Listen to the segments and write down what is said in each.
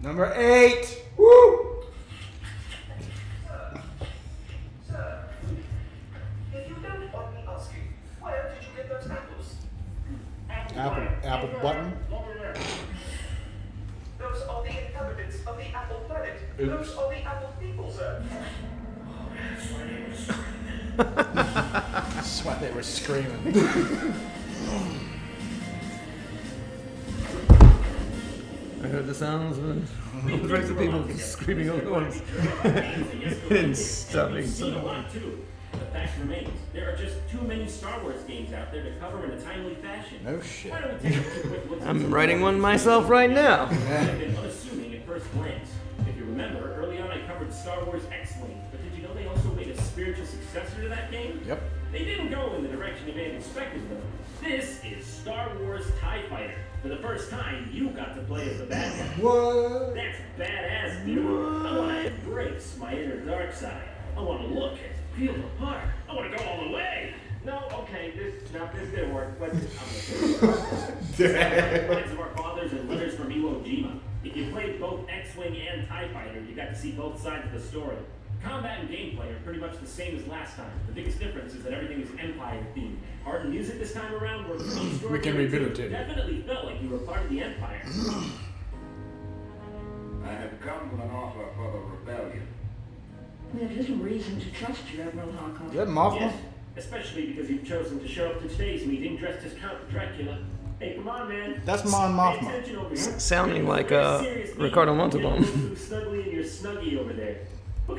Number 8. Woo! Sir, if you don't mind me asking, where did you get those apples? Apple button. Those are the inhabitants of the Apple planet. Those are the Apple people, sir. That's why they were screaming. I heard the sounds of the rest of people screaming all at once and stuffing someone. The fact remains, there are just too many Star Wars games out there to cover in a timely fashion. No shit. Why don't we take a quick look at I'm some writing of one the myself right now. have been unassuming at first glance. If you remember, early on I covered Star Wars X-Wing, but did you know they also made a spiritual successor to that game? Yep. They didn't go in the direction you may have expected though. This is Star Wars TIE Fighter. For the first time, you got to play as a bad guy. What? That's badass, dude. I want to embrace my inner dark side. I want to look and feel the part. I want to go all the way. No, okay, this didn't work. Lines of Our Fathers and Letters from Iwo Jima. If you played both X-Wing and TIE Fighter, you got to see both sides of the story. Combat and gameplay are pretty much the same as last time. The biggest difference is that everything is Empire themed. Art and music this time around were We can rebuild it too. definitely felt like you were part of the Empire. I have come with an offer for the rebellion. We have little reason to trust you, Admiral Harkon. Is that Mothma? Yes, especially because you've chosen to show up to today's meeting dressed as Count Dracula. Hey, come on, man. That's Mon Pay Mothma. attention over here. Sounding like Serious meeting. Ricardo You Montalban. look snugly in your snuggie over there. What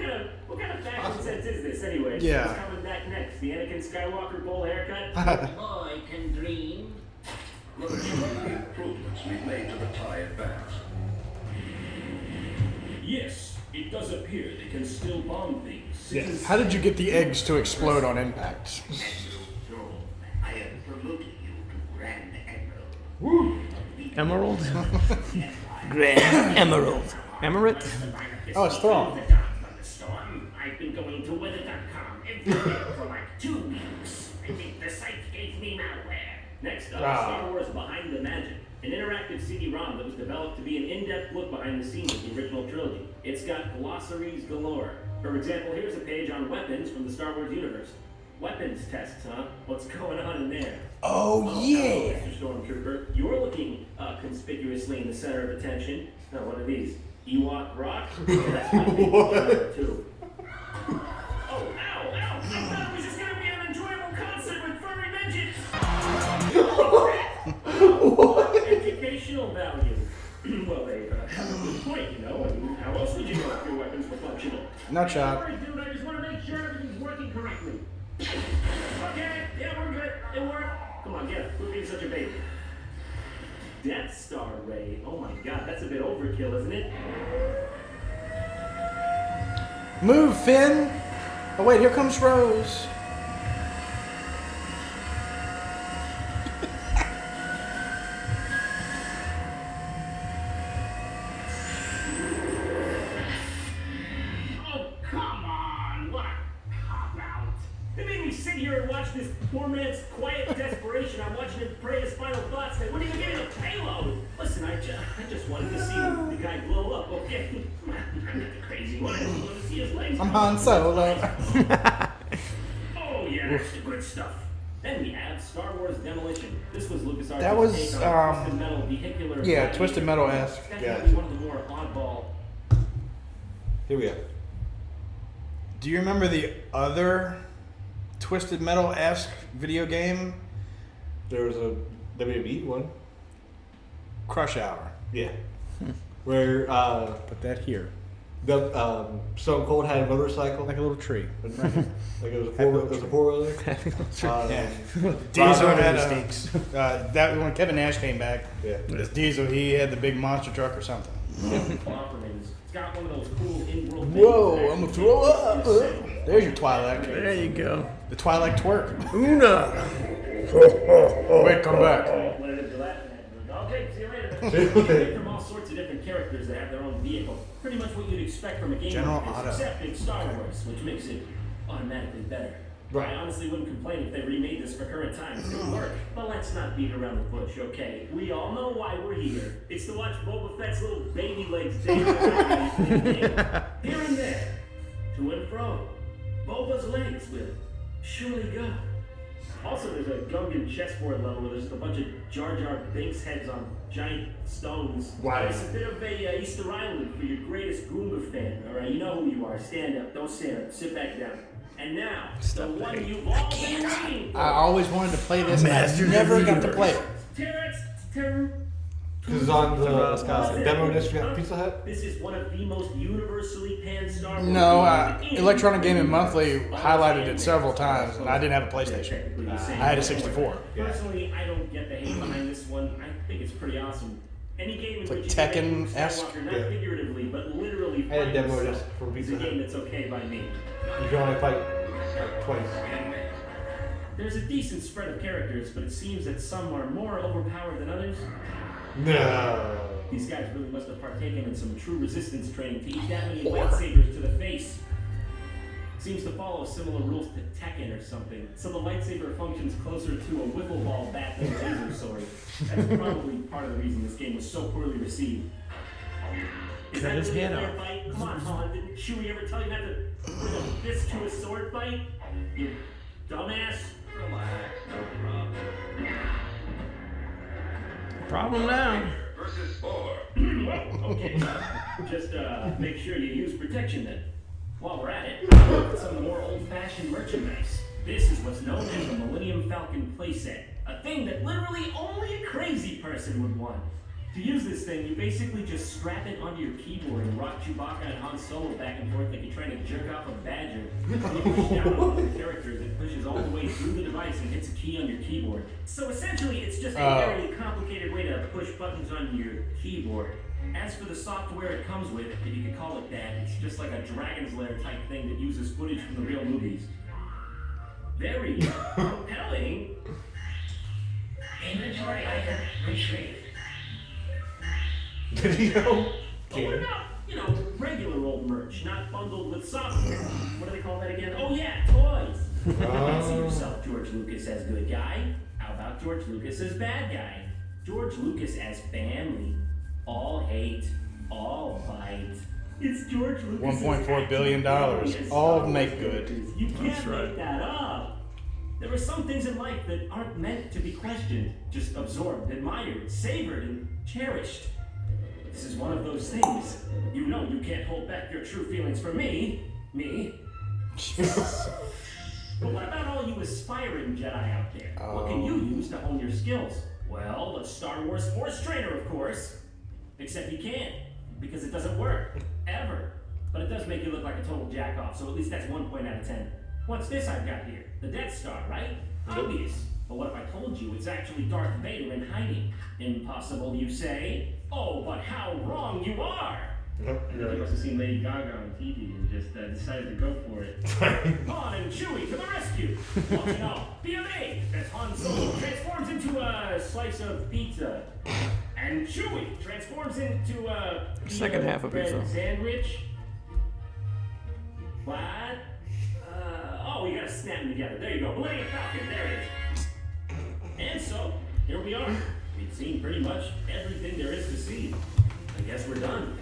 kind of fashion sense is this anyway? Yeah. What's coming back next? The Anakin Skywalker bowl haircut? I can dream. Let us show you the improvements we've made to the TIE Advance. Yes, it does appear they can still bomb things. Yes. How did you get the eggs to explode on impact? I am promoting you to Grand Admiral. Woo! Emerald? Grand Emerald. Emirate? Oh, it's Thrawn. I've been going to weather.com every day for like 2 weeks. I think the site gave me malware. Next up, Star Wars Behind the Magic, an interactive CD-ROM that was developed to be an in-depth look behind the scenes of the original trilogy. It's got glossaries galore. For example, here's a page on weapons from the Star Wars universe. Weapons tests, huh? What's going on in there? Oh, yeah. Hello, Mr. Stormtrooper. You're looking conspicuously in the center of attention. Now, what are these? Ewok Rock? Yeah, that's my favorite too. Oh, ow! I thought it was just gonna be an enjoyable concert with furry midgets! Educational value. Well, they have a good point, you know. I mean, how else would you know if your weapons were functional? Nut shot. Sorry, dude, I just want to make sure everything's working correctly. Okay, yeah, we're good. It worked. Come on, get up. Quit being such a baby. Death Star Ray. Oh my god, that's a bit overkill, isn't it? Move, Finn! Oh wait, here comes Rose. Oh, come on! What a cop-out. They made me sit here and watch this poor man's quiet desperation. I'm watching him pray his final thoughts. They wouldn't even get in a payload. Listen, I just wanted to see the guy blow up, okay? I'm not the crazy one. I just want to see his legs. I'm Han Solo. Oh, yeah, that's the good stuff. Then we have Star Wars Demolition. This was LucasArts' That was, take on Twisted Metal vehicular. yeah, Twisted Metal-esque. That's Yeah. definitely one of the more oddball. Here we go. Do you remember the other Twisted Metal-esque video game? There was a WWE one. Crush Hour. Yeah. Where Put that here. the Stone Cold had a motorcycle. Like a little tree. Like it was a four-wheeler. Yeah. Diesel Diesel had mistakes. that when Kevin Nash came back. Yeah. As Diesel, he had the big monster truck or something. It's got one of those cool in-world Whoa, things I'm that gonna throw up. actually- There's your Twi'lek. There you go. The Twi'lek twerk. Una! Wait, come back. Okay, see you later. From all sorts of different characters that have their own vehicle. Pretty much what you'd expect from a game General like this, Otto. except in Star Wars, which makes it automatically better. Right. I honestly wouldn't complain if they remade this for current times. It would work. But let's not beat around the bush, okay? We all know why we're here. It's to watch Boba Fett's little baby legs dance around here and there, to and fro. Boba's legs will surely go. Also, there's a Gungan chessboard level where there's just a bunch of Jar Jar Binks heads on giant stones. Wow. It's a bit of a Easter Island for your greatest Goomba fan. All right, you know who you are. Stand up. Don't stand up. Sit back down. And now, the one you've all been waiting for. I always wanted to play this, Masters and I of never the got to Universe. play it. Teras. Because it's on Ross the Gossett. demo disc at Pizza Hut. This is one of the most universally panned Star Wars No, games in Electronic Gaming Monthly all highlighted it of several Star Wars. times, and I didn't have a PlayStation. Technically the same. I had a 64. Personally, I don't get the hate behind this one. I think it's pretty awesome. Any game in It's like which you can make Tekken-esque. Skywalker, not Yeah. figuratively, but literally I had a fight demo yourself, disc for is Pizza a Hut. game that's okay by me. You can only fight like twice. There's a decent spread of characters, but it seems that some are more overpowered than others. No. These guys really must have partaken in some true resistance training to eat that many lightsabers to the face. Seems to follow similar rules to Tekken or something, so the lightsaber functions closer to a wiffle ball bat than a laser sword. That's probably part of the reason this game was so poorly received. Is Cut that his really hand a fair off. fight? Come on, Han, didn't Chewie ever tell you not to bring a fist to a sword fight? You dumbass. Relax, no problem. Problem now. Versus 4. Well, okay. Just make sure you use protection then. While we're at it, look at some of the more old-fashioned merchandise. This is what's known as the Millennium Falcon playset. A thing that literally only a crazy person would want. To use this thing, you basically just strap it onto your keyboard and rock Chewbacca and Han Solo back and forth like you're trying to jerk off a badger. When you push down on one of the characters, it pushes all the way through the device and hits a key on your keyboard. So essentially, it's just a very complicated way to push buttons on your keyboard. As for the software it comes with, if you could call it that, it's just like a Dragon's Lair type thing that uses footage from the real movies. Very compelling. Inventory item retrieved. Video. But what about, regular old merch, not bundled with software? What do they call that again? Oh yeah, toys. Fancy yourself George Lucas as good guy. How about George Lucas as bad guy? George Lucas as family. All hate, all fight. It's George Lucas. $1.4 billion. All make good. You can't That's right. make that up. There are some things in life that aren't meant to be questioned, just absorbed, admired, savored, and cherished. This is one of those things. You know you can't hold back your true feelings for me. But what about all you aspiring Jedi out there? What can you use to hone your skills? Well, the Star Wars Force Trainer, of course. Except you can't, because it doesn't work. Ever. But it does make you look like a total jack-off, so at least that's 1 point out of 10. What's this I've got here? The Death Star, right? Obvious. But what if I told you it's actually Darth Vader in hiding? Impossible, you say? Oh, but how wrong you are! You must have seen Lady Gaga on TV and just decided to go for it. Han and Chewie to the rescue! Won't you know, be amazed as Han Solo transforms into a slice of pizza. And Chewie transforms into a Second half of bread pizza. sandwich. What? Oh, you gotta snap them together. There you go. Millennium Falcon, there it is. And so, here we are. We've seen pretty much everything there is to see. I guess we're done.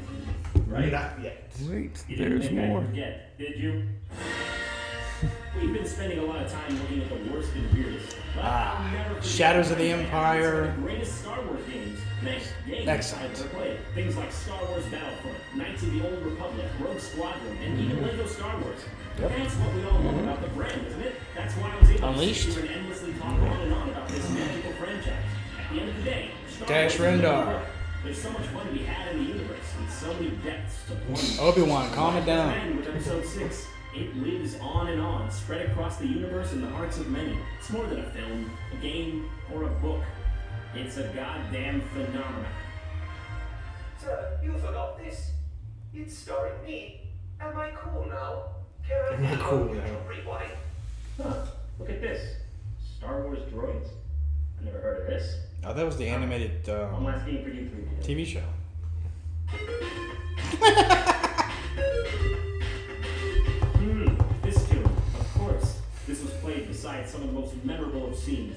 Right? Not yet. Wait, You didn't there's think I'd more. forget, did you? We've been spending a lot of time looking at the worst and weirdest. But I'll never forget Shadows of the some Empire. the greatest Star Wars games. Games Excellent. I've ever played. Things like Star Wars Battlefront, Knights of the Old Republic, Rogue Squadron, and even Lego Star Wars. That's what we all love about the brand, isn't it? That's why I was able Unleashed. to sit here and endlessly talk on and on about this magical franchise. At the end of the day, Star Dash Wars is Rendar. work. There's so much fun to be had in the universe, and so many depths to plumb. Obi-Wan, calm it down. And with episode 6, it lives on and on, spread across the universe in the hearts of many. It's more than a film, a game, or a book. It's a goddamn phenomenon. Sir, you forgot this. It's starring me. Am I cool now? Can I Am I cool now? rewind? Huh, look at this. Star Wars Droids. I never heard of this. Oh, that was the animated One last game for you three. TV show. This tune, of course. This was aside some of the most memorable of scenes.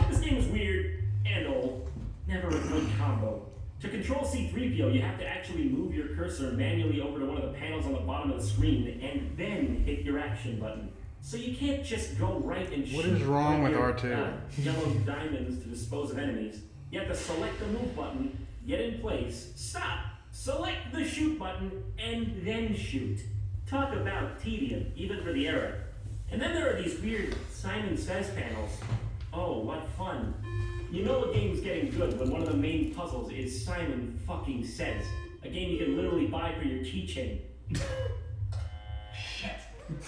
This game is weird and old. Never a good combo. To control C-3PO, you have to actually move your cursor manually over to one of the panels on the bottom of the screen and then hit your action button. So you can't just go right and shoot. What is wrong with your, R2? Yellow diamonds to dispose of enemies. You have to select the move button, get in place, stop, select the shoot button, and then shoot. Talk about tedium, even for the era. And then there are these weird Simon Says panels. Oh, what fun. You know a game's getting good when one of the main puzzles is Simon fucking Says. A game you can literally buy for your keychain. Shit.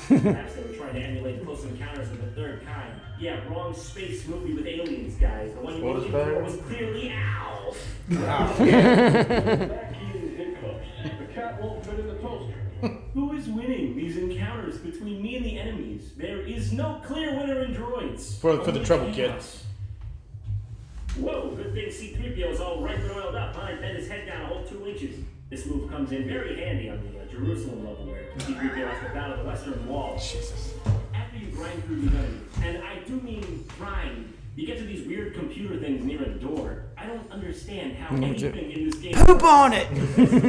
Perhaps they were trying to emulate Close Encounters of the Third Kind. Yeah, wrong space movie with aliens, guys. The one you were looking for was clearly Ow. Back in hiccups. The cat won't fit in the toaster. Who is winning these encounters between me and the enemies? There is no clear winner in droids. For the trouble, kid. Whoa, good thing C-3PO is all right and oiled up. I bent his head down a whole 2 inches. This move comes in very handy on the Jerusalem level where C-3PO has to battle the Western Wall. Jesus. After you grind through these enemies, and I do mean grind, you get to these weird computer things near a door. I don't understand how anything in this game... Poop on it!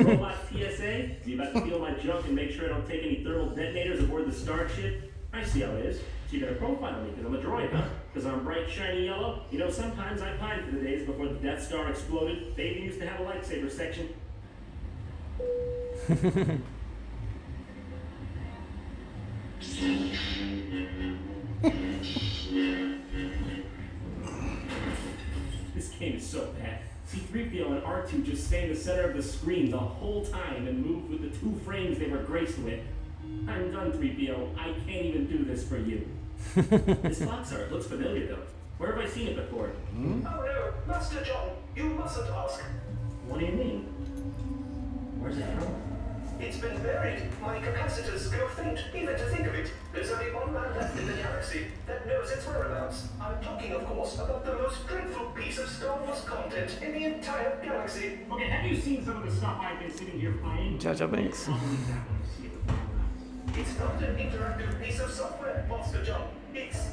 Robot TSA? Is he about to steal my junk and make sure I don't take any thermal detonators aboard the Starship? I see how it is. So you're gonna profile me because I'm a droid, huh? Because I'm bright, shiny yellow? You know, sometimes I pine for the days before the Death Star exploded. They even used to have a lightsaber section. This game is so bad. C-3PO and R2 just stay in the center of the screen the whole time and move with the 2 frames they were graced with. I'm done, 3PO. I can't even do this for you. This box art looks familiar, though. Where have I seen it before? Oh no, Master John, you mustn't ask. What do you mean? Where's it from? It's been buried. My capacitors go faint, even to think of it. There's only one man left in the galaxy that knows its whereabouts. I'm talking, of course, about the most dreadful piece of Star Wars content in the entire galaxy. Okay, have you seen some of the stuff I've been sitting here playing? Jar Jar Binks. It's not an interactive piece of software, Master John. It's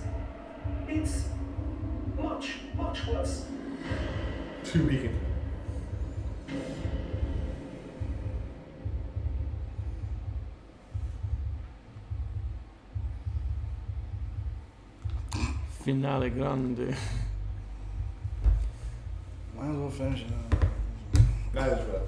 much, much worse. Too weak. Finale grande. Might as well finish it. That is rough.